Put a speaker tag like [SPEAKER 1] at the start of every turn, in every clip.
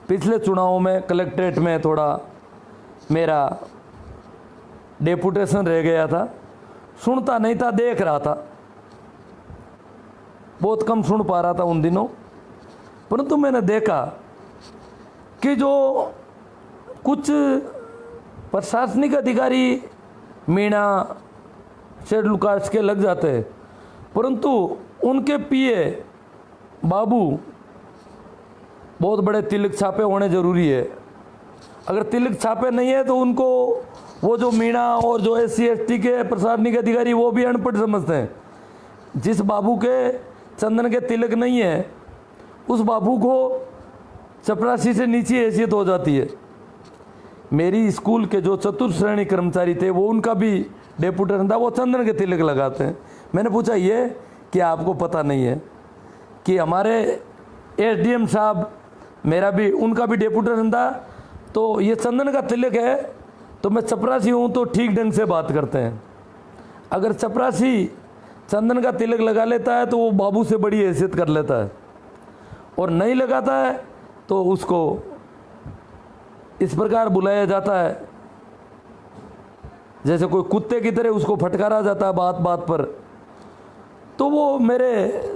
[SPEAKER 1] पिछले चुनावों में कलेक्ट्रेट में थोड़ा मेरा डेपुटेशन रह गया था, सुनता नहीं था, देख रहा था, बहुत कम सुन पा रहा था उन दिनों। परंतु मैंने देखा कि जो कुछ प्रशासनिक अधिकारी मीणा शेड्यूल कास्ट के लग जाते हैं, परंतु उनके पीए बाबू बहुत बड़े तिलक छापे होने जरूरी है। अगर तिलक छापे नहीं है तो उनको वो जो मीणा और जो SC ST के प्रशासनिक अधिकारी वो भी अनपढ़ समझते हैं। जिस बाबू के चंदन के तिलक नहीं है उस बाबू को चपरासी से नीची हैसियत हो जाती है। मेरी स्कूल के जो चतुर्थ श्रेणी कर्मचारी थे वो उनका भी डेपुटेशन था, वो चंदन के तिलक लगाते हैं। मैंने पूछा ये कि आपको पता नहीं है कि हमारे SDM साहब, मेरा भी उनका भी डेपुटेशन था, तो ये चंदन का तिलक है तो मैं चपरासी हूँ तो ठीक ढंग से बात करते हैं। अगर चपरासी चंदन का तिलक लगा लेता है तो वो बाबू से बड़ी हैसियत कर लेता है, और नहीं लगाता है तो उसको इस प्रकार बुलाया जाता है जैसे कोई कुत्ते की तरह उसको फटकारा जाता है बात बात पर। तो वो मेरे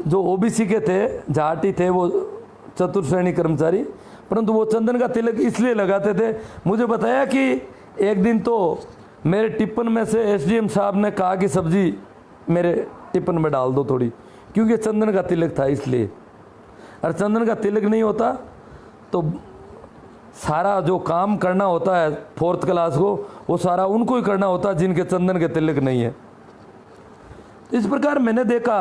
[SPEAKER 1] जो OBC के थे, जाटी थे, वो चतुर्थ श्रेणी कर्मचारी, परंतु वो चंदन का तिलक इसलिए लगाते थे। मुझे बताया कि एक दिन तो मेरे टिप्पन में से SDM साहब ने कहा कि सब्जी मेरे टिप्पन में डाल दो थोड़ी, क्योंकि चंदन का तिलक था इसलिए। और चंदन का तिलक नहीं होता तो सारा जो काम करना होता है 4th क्लास को, वो सारा उनको ही करना होता है जिनके चंदन के तिलक नहीं है। इस प्रकार मैंने देखा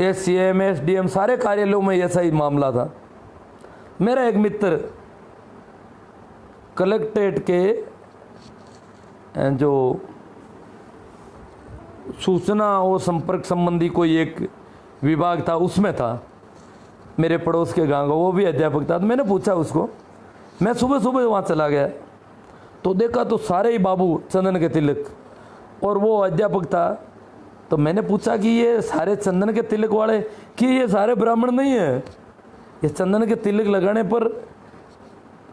[SPEAKER 1] SCM SDM सारे कार्यालयों में ऐसा ही मामला था। मेरा एक मित्र कलेक्ट्रेट के जो सूचना और संपर्क संबंधी कोई एक विभाग था उसमें था, मेरे पड़ोस के गांव का, वो भी अध्यापक था। तो मैंने पूछा उसको, मैं सुबह सुबह वहाँ चला गया तो देखा तो सारे ही बाबू चंदन के तिलक, और वो अध्यापक था। तो मैंने पूछा कि ये सारे चंदन के तिलक वाले, कि ये सारे ब्राह्मण नहीं है? ये चंदन के तिलक लगाने पर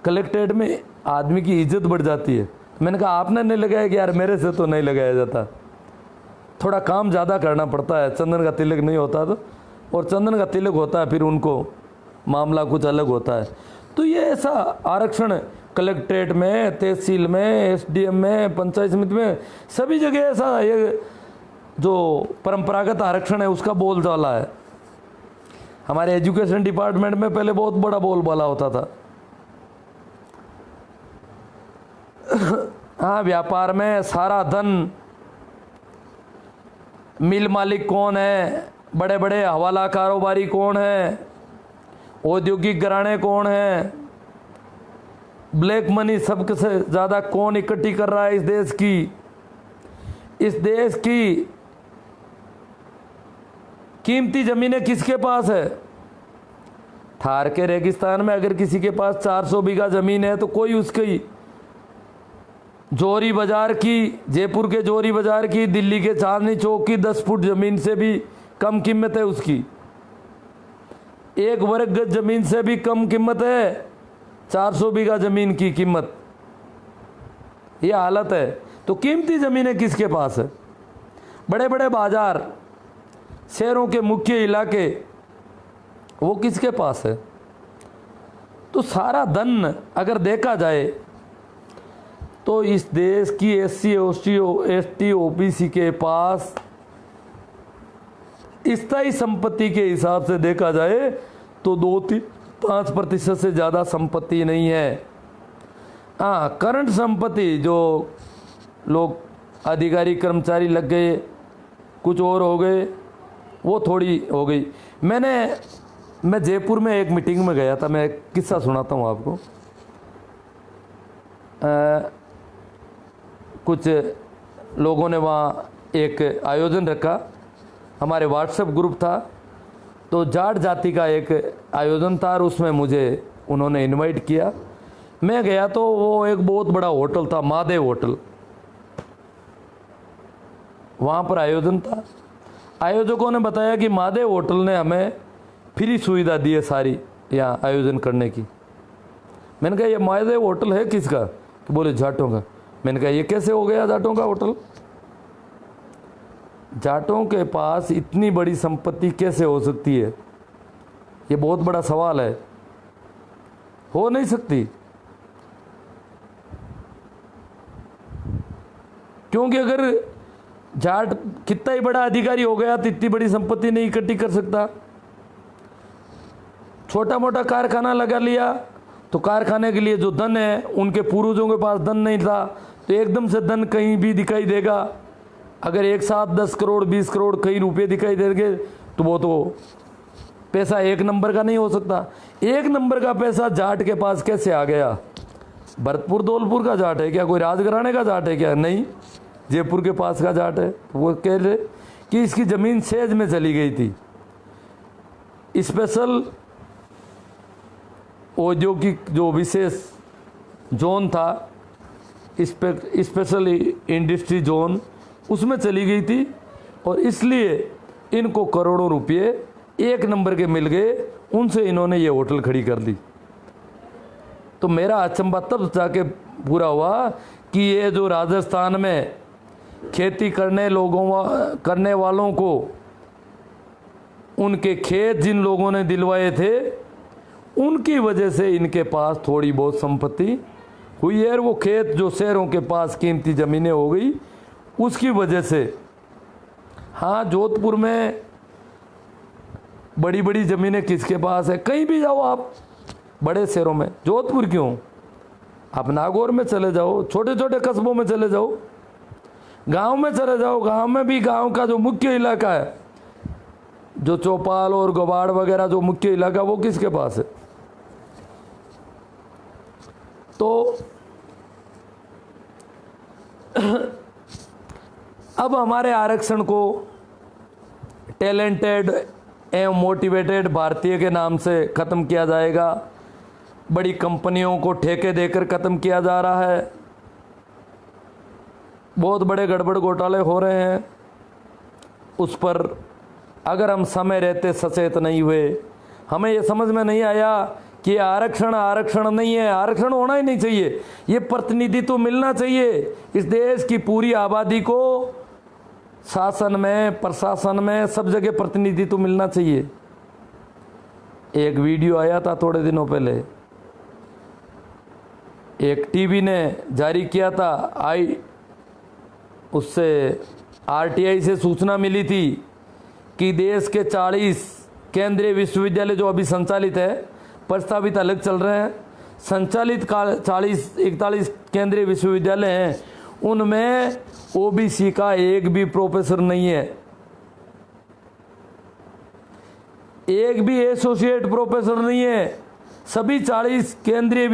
[SPEAKER 1] कलेक्ट्रेट में आदमी की इज्जत बढ़ जाती है। मैंने कहा आपने नहीं लगाया कि यार मेरे से तो नहीं लगाया जाता, थोड़ा काम ज़्यादा करना पड़ता है, चंदन का तिलक नहीं होता तो, और चंदन का तिलक होता है फिर उनको मामला कुछ अलग होता है। तो ये ऐसा आरक्षण कलेक्ट्रेट में, तहसील में, SDM में, पंचायत समिति में, सभी जगह ऐसा ये जो परंपरागत आरक्षण है उसका बोलचाला है। हमारे एजुकेशन डिपार्टमेंट में पहले बहुत बड़ा बोलबाला होता था। हाँ, व्यापार में सारा धन, मिल मालिक कौन है, बड़े बड़े हवाला कारोबारी कौन है, औद्योगिक घराने कौन है, ब्लैक मनी सबसे ज़्यादा कौन इकट्ठी कर रहा है इस देश की कीमती ज़मीनें किसके पास है। थार के रेगिस्तान में अगर किसी के पास 400 बीघा ज़मीन है तो कोई उसकी जोरी बाजार की, जयपुर के जोरी बाजार की, दिल्ली के चांदनी चौक की 10 फुट ज़मीन से भी कम कीमत है उसकी। 1 वर्ग गज ज़मीन से भी कम कीमत है 400 बीघा ज़मीन की कीमत। ये हालत है। तो कीमती ज़मीनें किसके पास है? बड़े बड़े बाजार, शहरों के मुख्य इलाके, वो किसके पास है? तो सारा धन अगर देखा जाए तो इस देश की SC ST OBC के पास स्थायी संपत्ति के हिसाब से देखा जाए तो 2-5% से ज़्यादा संपत्ति नहीं है। हाँ, करंट संपत्ति जो लोग अधिकारी कर्मचारी लग गए, कुछ और हो गए, वो थोड़ी हो गई। मैं जयपुर में एक मीटिंग में गया था। मैं एक किस्सा सुनाता हूँ आपको। कुछ लोगों ने वहाँ एक आयोजन रखा, हमारे व्हाट्सएप ग्रुप था, तो जाट जाति का एक आयोजन था और उसमें मुझे उन्होंने इनवाइट किया। मैं गया तो वो एक बहुत बड़ा होटल था, महादेव होटल, वहाँ पर आयोजन था। आयोजकों ने बताया कि महादेव होटल ने हमें फ्री सुविधा दी है सारी यहाँ आयोजन करने की। मैंने कहा ये महादेव होटल है किसका? कि बोले जाटों का। मैंने कहा ये कैसे हो गया जाटों का होटल? जाटों के पास इतनी बड़ी संपत्ति कैसे हो सकती है? ये बहुत बड़ा सवाल है। हो नहीं सकती, क्योंकि अगर जाट कितना ही बड़ा अधिकारी हो गया तो इतनी बड़ी संपत्ति नहीं इकट्ठी कर सकता। छोटा मोटा कारखाना लगा लिया तो कारखाने के लिए जो धन है, उनके पूर्वजों के पास धन नहीं था, तो एकदम से धन कहीं भी दिखाई देगा। अगर एक साथ 10 करोड़ 20 करोड़ कई रुपए दिखाई देंगे तो वो तो पैसा एक नंबर का नहीं हो सकता। एक नंबर का पैसा जाट के पास कैसे आ गया? भरतपुर दौलपुर का जाट है क्या? कोई राजघराने का जाट है क्या? नहीं, जयपुर के पास का जाट है। वो कह रहे कि इसकी ज़मीन सेज में चली गई थी। स्पेशल औद्योगिक जो विशेष जोन था, स्पेशल इंडस्ट्री जोन, उसमें चली गई थी, और इसलिए इनको करोड़ों रुपए एक नंबर के मिल गए। उनसे इन्होंने ये होटल खड़ी कर दी। तो मेरा अचंभा तब जाके पूरा हुआ कि ये जो राजस्थान में खेती करने वालों को उनके खेत जिन लोगों ने दिलवाए थे, उनकी वजह से इनके पास थोड़ी बहुत संपत्ति हुई है। वो खेत जो शहरों के पास कीमती ज़मीनें हो गई, उसकी वजह से। हाँ, जोधपुर में बड़ी बड़ी ज़मीनें किसके पास है? कहीं भी जाओ आप, बड़े शहरों में। जोधपुर क्यों, आप नागौर में चले जाओ, छोटे छोटे कस्बों में चले जाओ, गांव में चले जाओ। गांव में भी, गांव का जो मुख्य इलाका है, जो चौपाल और गवाड़ वगैरह जो मुख्य इलाका, वो किसके पास है? तो अब हमारे आरक्षण को टैलेंटेड एवं मोटिवेटेड भारतीय के नाम से ख़त्म किया जाएगा। बड़ी कंपनियों को ठेके देकर ख़त्म किया जा रहा है। बहुत बड़े गड़बड़ घोटाले हो रहे हैं। उस पर अगर हम समय रहते सचेत नहीं हुए, हमें ये समझ में नहीं आया कि आरक्षण नहीं है, आरक्षण होना ही नहीं चाहिए। ये प्रतिनिधित्व मिलना चाहिए। इस देश की पूरी आबादी को शासन में, प्रशासन में, सब जगह प्रतिनिधित्व मिलना चाहिए। एक वीडियो आया था थोड़े दिनों पहले, एक टीवी ने जारी किया था। उससे आरटीआई से सूचना मिली थी कि देश के 40 केंद्रीय विश्वविद्यालय जो अभी संचालित है, प्रस्तावित अलग चल रहे हैं, संचालित 41 केंद्रीय विश्वविद्यालय हैं, उनमें ओबीसी का एक भी प्रोफेसर नहीं है, एक भी एसोसिएट प्रोफेसर नहीं है। सभी 40 केंद्रीय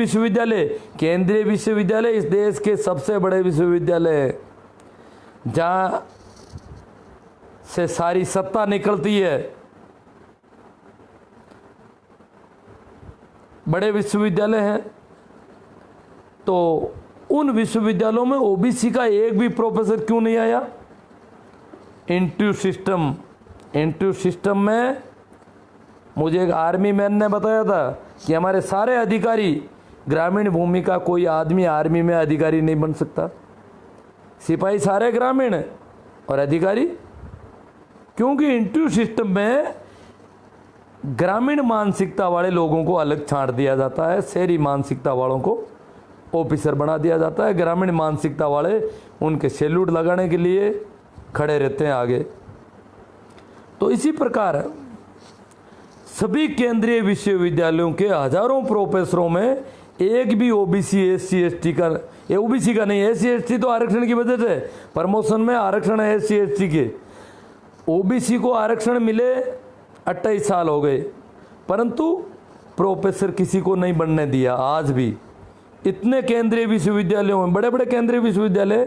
[SPEAKER 1] विश्वविद्यालय इस देश के सबसे बड़े विश्वविद्यालय है, जहां से सारी सत्ता निकलती है। बड़े विश्वविद्यालय हैं, तो उन विश्वविद्यालयों में ओबीसी का एक भी प्रोफेसर क्यों नहीं आया? इंटरव्यू सिस्टम में मुझे एक आर्मी मैन ने बताया था कि हमारे सारे अधिकारी ग्रामीण भूमि का, कोई आदमी आर्मी में अधिकारी नहीं बन सकता। सिपाही सारे ग्रामीण और अधिकारी, क्योंकि इंटरव्यू सिस्टम में ग्रामीण मानसिकता वाले लोगों को अलग छांट दिया जाता है, शहरी मानसिकता वालों को ऑफिसर बना दिया जाता है। ग्रामीण मानसिकता वाले उनके सैल्यूट लगाने के लिए खड़े रहते हैं आगे। तो इसी प्रकार सभी केंद्रीय विश्वविद्यालयों के हजारों प्रोफेसरों में एक भी ओबीसी एससी एसटी का, ओबीसी का नहीं, एससी एसटी तो आरक्षण की वजह से प्रमोशन में आरक्षण है एससी एसटी के। ओबीसी को आरक्षण मिले 28 साल हो गए, परंतु प्रोफेसर किसी को नहीं बनने दिया। आज भी इतने केंद्रीय विश्वविद्यालयों में, बड़े बड़े केंद्रीय विश्वविद्यालय,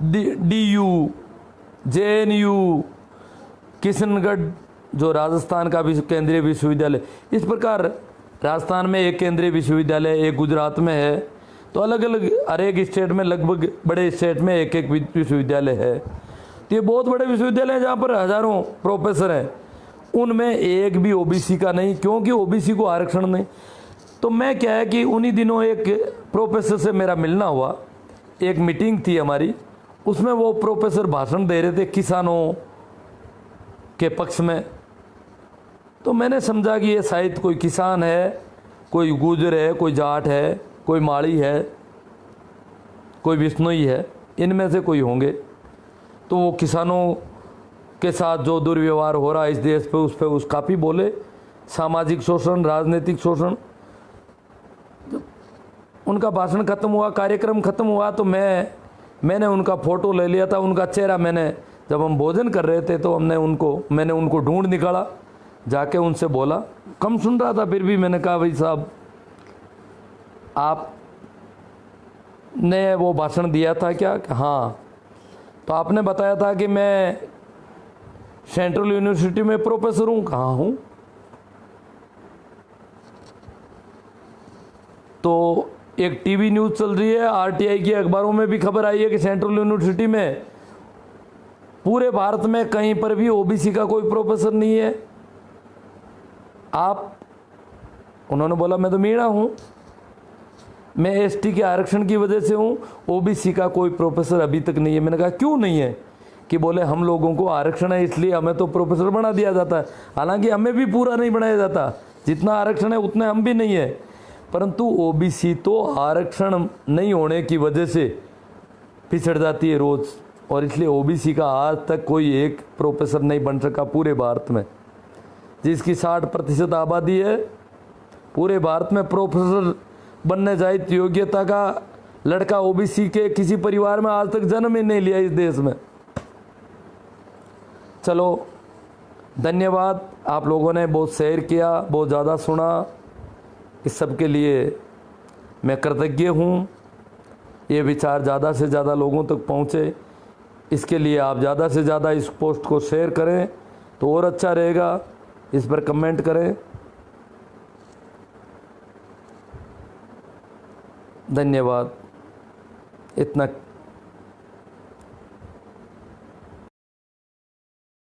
[SPEAKER 1] डीयू, जेएनयू, किशनगढ़ जो राजस्थान का भी केंद्रीय विश्वविद्यालय, इस प्रकार राजस्थान में एक केंद्रीय विश्वविद्यालय, एक गुजरात में है, तो अलग अलग हर एक स्टेट में, लगभग बड़े स्टेट में एक एक विश्वविद्यालय है। तो ये बहुत बड़े विश्वविद्यालय हैं जहाँ पर हजारों प्रोफेसर हैं, उनमें एक भी ओबीसी का नहीं, क्योंकि ओबीसी को आरक्षण नहीं। तो मैं क्या है कि उन्हीं दिनों एक प्रोफेसर से मेरा मिलना हुआ, एक मीटिंग थी हमारी, उसमें वो प्रोफेसर भाषण दे रहे थे किसानों के पक्ष में। तो मैंने समझा कि ये शायद कोई किसान है, कोई गुजर है, कोई जाट है, कोई माड़ी है, कोई बिश्नोई है, इनमें से कोई होंगे। तो वो किसानों के साथ जो दुर्व्यवहार हो रहा है इस देश पे, उस पर उस काफ़ी बोले, सामाजिक शोषण, राजनीतिक शोषण। उनका भाषण खत्म हुआ, कार्यक्रम खत्म हुआ, तो मैंने उनका फ़ोटो ले लिया था। उनका चेहरा मैंने, जब हम भोजन कर रहे थे तो मैंने उनको ढूंढ निकाला, जाके उनसे बोला, कम सुन रहा था फिर भी मैंने कहा, भाई साहब आपने वो भाषण दिया था क्या? हाँ। तो आपने बताया था कि मैं सेंट्रल यूनिवर्सिटी में प्रोफेसर हूँ। कहाँ हूँ? तो एक टीवी न्यूज़ चल रही है, आरटीआई की अखबारों में भी खबर आई है कि सेंट्रल यूनिवर्सिटी में पूरे भारत में कहीं पर भी ओबीसी का कोई प्रोफेसर नहीं है। उन्होंने बोला मैं तो मीणा हूँ, मैं एसटी के आरक्षण की वजह से हूँ, ओबीसी का कोई प्रोफेसर अभी तक नहीं है। मैंने कहा क्यों नहीं है? कि बोले हम लोगों को आरक्षण है इसलिए हमें तो प्रोफेसर बना दिया जाता है। हालांकि हमें भी पूरा नहीं बनाया जाता, जितना आरक्षण है उतने हम भी नहीं है, परंतु ओबीसी तो आरक्षण नहीं होने की वजह से पिछड़ जाती है रोज़, और इसलिए ओबीसी का आज तक कोई एक प्रोफेसर नहीं बन सका पूरे भारत में। जिसकी 60% आबादी है, पूरे भारत में प्रोफेसर बनने जाए योग्यता का लड़का ओबीसी के किसी परिवार में आज तक जन्म ही नहीं लिया इस देश में। चलो धन्यवाद, आप लोगों ने बहुत शेयर किया, बहुत ज़्यादा सुना, इस सब के लिए मैं कृतज्ञ हूँ। ये विचार ज़्यादा से ज़्यादा लोगों तक पहुँचे, इसके लिए आप ज़्यादा से ज़्यादा इस पोस्ट को शेयर करें तो और अच्छा रहेगा। इस पर कमेंट करें। धन्यवाद। इतना